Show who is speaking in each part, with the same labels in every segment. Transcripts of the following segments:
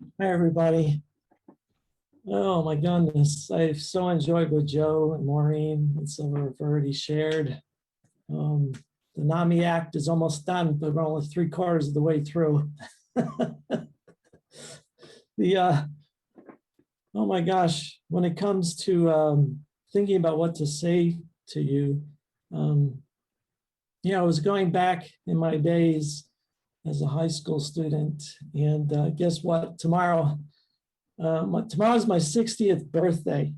Speaker 1: Hi, everybody. Oh my goodness, I've so enjoyed what Joe and Maureen and Silver have already shared. Um, the NAMI Act is almost done, but we're only 3/4 of the way through. the Oh my gosh, when it comes to thinking about what to say to you, um, I was going back in my days as a high school student, and guess what? Tomorrow's my 60th birthday.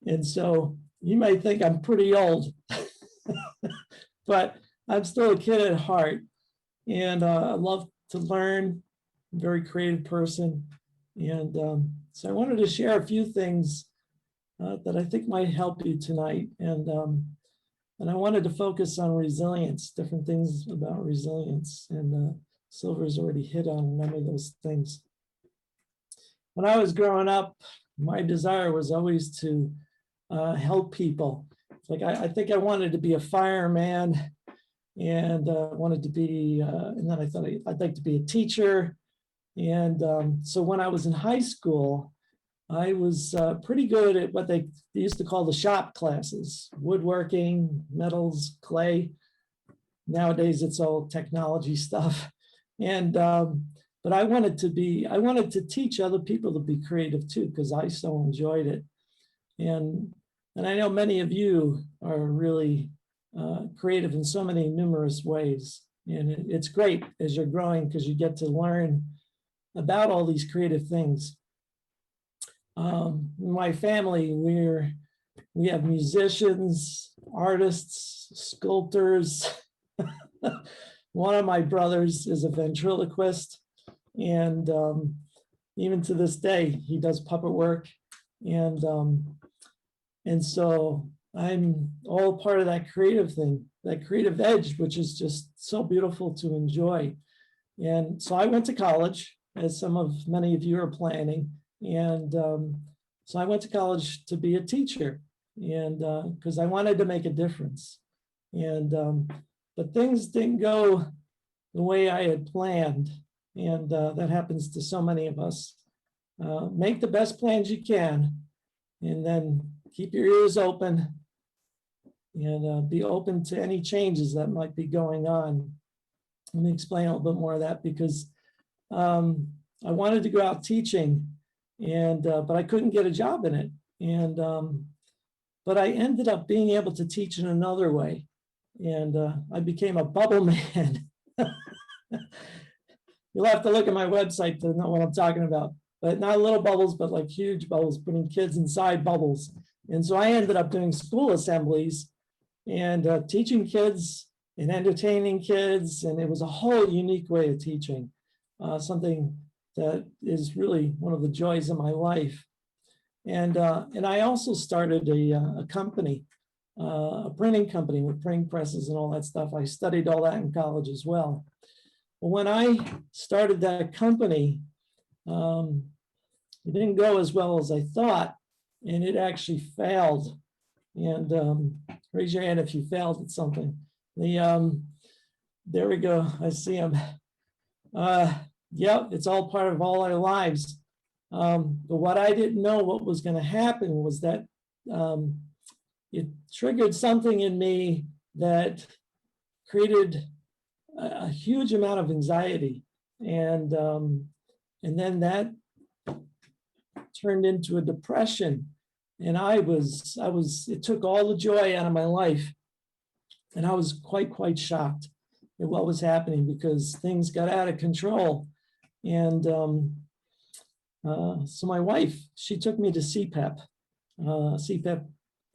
Speaker 1: And so you may think I'm pretty old, but I'm still a kid at heart. And I love to learn. I'm a very creative person. And so I wanted to share a few things that I think might help you tonight. And I wanted to focus on resilience, different things about resilience. And Silver's already hit on a number of those things. When I was growing up, my desire was always to help people. Like I think I wanted to be a fireman, and wanted to be, and then I thought I'd like to be a teacher. And so when I was in high school, I was pretty good at what they used to call the shop classes: woodworking, metals, clay. Nowadays, it's all technology stuff. And but I wanted to teach other people to be creative too, because I so enjoyed it. And I know many of you are really creative in so many numerous ways. And it's great as you're growing because you get to learn about all these creative things. My family, we have musicians, artists, sculptors. One of my brothers is a ventriloquist, and even to this day, he does puppet work. And so I'm all part of that creative thing, that creative edge, which is just so beautiful to enjoy. And so I went to college, as many of you are planning. And so I went to college to be a teacher, and because I wanted to make a difference. And but things didn't go the way I had planned. And that happens to so many of us. Make the best plans you can, and then keep your ears open, and be open to any changes that might be going on. Let me explain a little bit more of that, because I wanted to go out teaching, and but I couldn't get a job in it. And but I ended up being able to teach in another way, and I became a bubble man. You'll have to look at my website to know what I'm talking about. But not little bubbles, but like huge bubbles, putting kids inside bubbles. And so I ended up doing school assemblies and teaching kids and entertaining kids. And it was a whole unique way of teaching, something that is really one of the joys of my life. And I also started a company, a printing company with printing presses and all that stuff. I studied all that in college as well. But when I started that company, it didn't go as well as I thought, and it actually failed. And raise your hand if you failed at something. There we go. I see them. Yep, it's all part of all our lives. But what I didn't know what was going to happen was that it triggered something in me that created a huge amount of anxiety, and then that turned into a depression. And it took all the joy out of my life. And I was quite shocked at what was happening, because things got out of control. And so my wife, she took me to CPEP. CPEP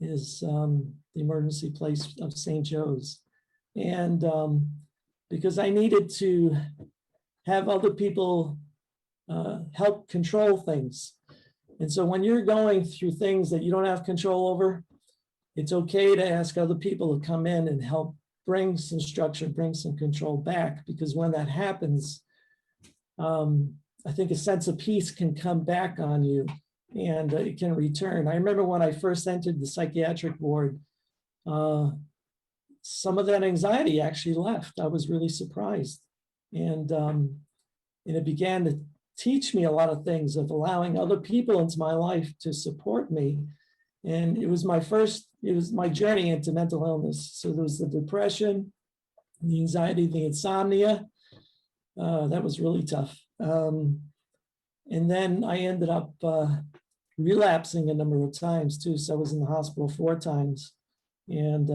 Speaker 1: is the emergency place of St. Joe's. And because I needed to have other people help control things. And so when you're going through things that you don't have control over, it's okay to ask other people to come in and help bring some structure, bring some control back, because when that happens, I think a sense of peace can come back on you, and it can return. I remember when I first entered the psychiatric ward, some of that anxiety actually left. I was really surprised. And it began teach me a lot of things, of allowing other people into my life to support me. And it was my journey into mental illness. So there was the depression, the anxiety, the insomnia. That was really tough. And then I ended up relapsing a number of times too. So I was in the hospital 4 times. And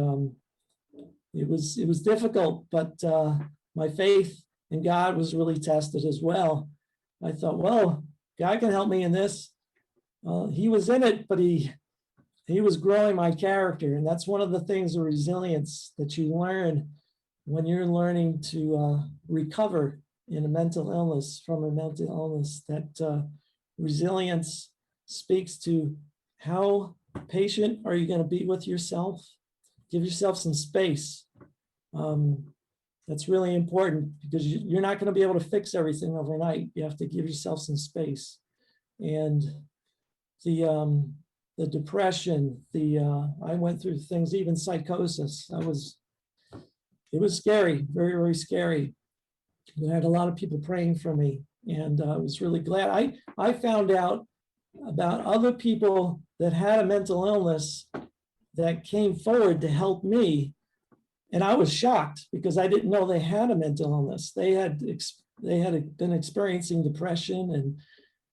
Speaker 1: it was difficult, but my faith in God was really tested as well. I thought, well, God can help me in this. He was in it, but he was growing my character. And that's one of the things of resilience that you learn when you're learning to recover in a mental illness, from a mental illness, that resilience speaks to how patient are you going to be with yourself. Give yourself some space. That's really important, because you're not going to be able to fix everything overnight. You have to give yourself some space. And the depression, I went through things, even psychosis. It was scary, very, very scary. I had a lot of people praying for me, and I was really glad. I found out about other people that had a mental illness that came forward to help me. And I was shocked, because I didn't know they had a mental illness. They had been experiencing depression,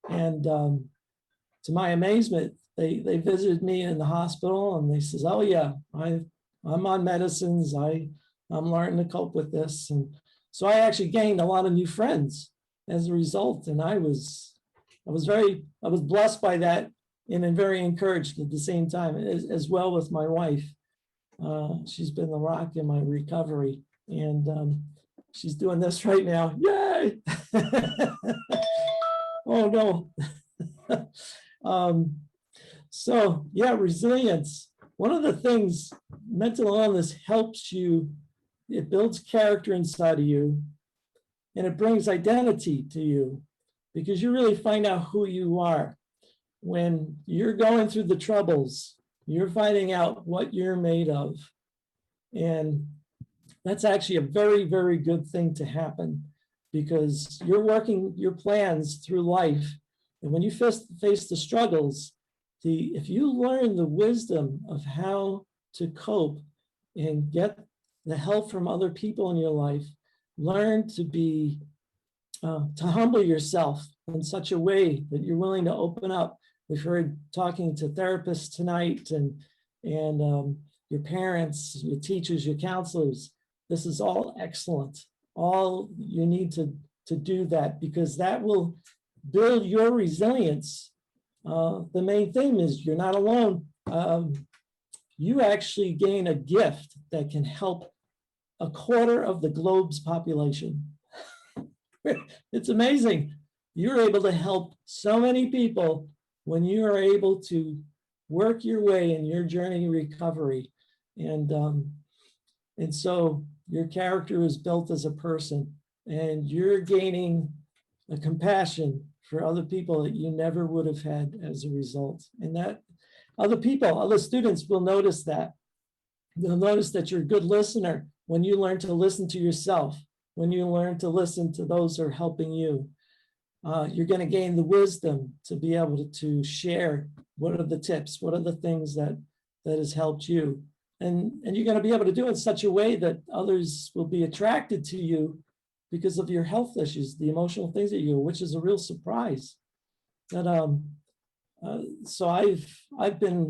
Speaker 1: and to my amazement, they visited me in the hospital, and they says, "Oh yeah, I'm on medicines. I'm learning to cope with this." And so I actually gained a lot of new friends as a result. And I was blessed by that, and very encouraged at the same time, as well with my wife. She's been the rock in my recovery, and she's doing this right now. Yay! Oh no. So yeah, resilience. One of the things mental illness helps you, it builds character inside of you, and it brings identity to you, because you really find out who you are. When you're going through the troubles, you're finding out what you're made of. And that's actually a very, very good thing to happen, because you're working your plans through life. And when you face the struggles, if you learn the wisdom of how to cope and get the help from other people in your life, learn to humble yourself in such a way that you're willing to open up. We've heard talking to therapists tonight, and your parents, your teachers, your counselors. This is all excellent. All you need to do that, because that will build your resilience. The main thing is you're not alone. You actually gain a gift that can help 1/4 of the globe's population. It's amazing. You're able to help so many people when you are able to work your way in your journey of recovery. And so your character is built as a person, and you're gaining a compassion for other people that you never would have had as a result. And that other students will notice that. They'll notice that you're a good listener when you learn to listen to yourself, when you learn to listen to those who are helping you. You're going to gain the wisdom to be able to share what are the tips, what are the things that has helped you. And you're going to be able to do it in such a way that others will be attracted to you because of your health issues, the emotional things that you, which is a real surprise. That so I've been,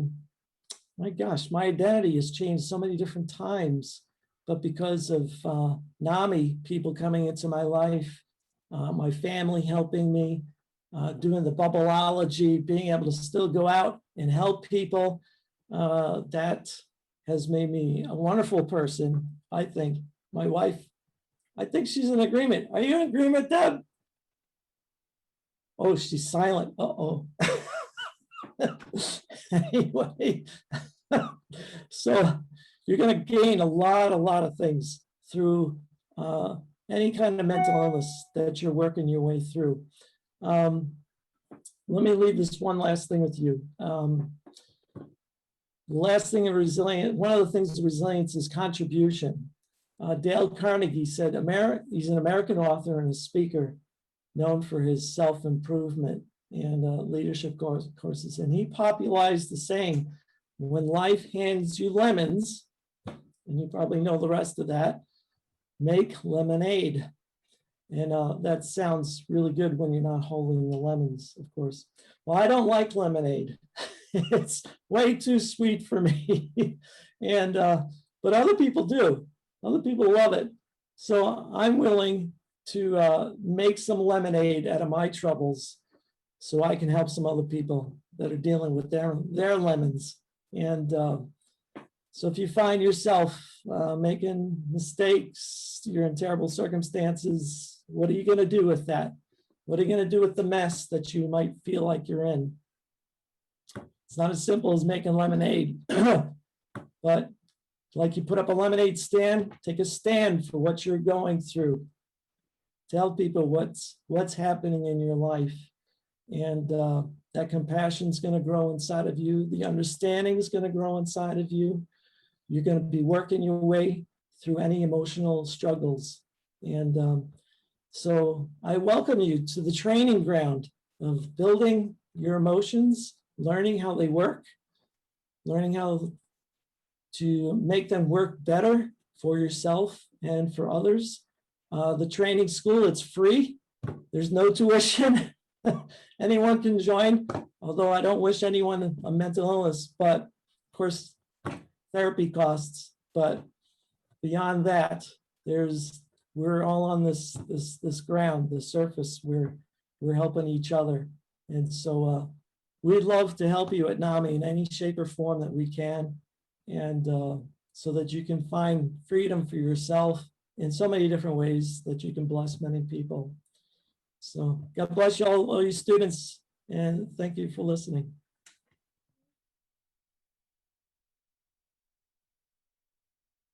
Speaker 1: my gosh, my identity has changed so many different times, but because of NAMI, people coming into my life, my family helping me, doing the bubbleology, being able to still go out and help people, that has made me a wonderful person, I think. My wife, I think she's in agreement. Are you in agreement, Deb? Oh, she's silent. Uh-oh. Anyway, so you're going to gain a lot of things through any kind of mental illness that you're working your way through. Let me leave this one last thing with you. The last thing of resilience, one of the things of resilience is contribution. Dale Carnegie said, he's an American author and a speaker. known for his self-improvement and leadership courses. And he popularized the saying, when life hands you lemons, and you probably know the rest of that, make lemonade. And that sounds really good when you're not holding the lemons, of course. Well, I don't like lemonade. It's way too sweet for me. And but other people do. Other people love it. So I'm willing to make some lemonade out of my troubles so I can help some other people that are dealing with their lemons. And so if you find yourself making mistakes, you're in terrible circumstances, what are you going to do with that? What are you going to do with the mess that you might feel like you're in? It's not as simple as making lemonade, but like you put up a lemonade stand, take a stand for what you're going through. Tell people what's happening in your life. And that compassion is going to grow inside of you. The understanding is going to grow inside of you. You're going to be working your way through any emotional struggles. And so I welcome you to the training ground of building your emotions, learning how they work, learning how to make them work better for yourself and for others. The training school, it's free. There's no tuition. Anyone can join, although I don't wish anyone a mental illness, but of course, therapy costs. But beyond that, we're all on this ground, the surface where we're helping each other. And so we'd love to help you at NAMI in any shape or form that we can. And so that you can find freedom for yourself in so many different ways that you can bless many people. So God bless you all you students, and thank you for listening.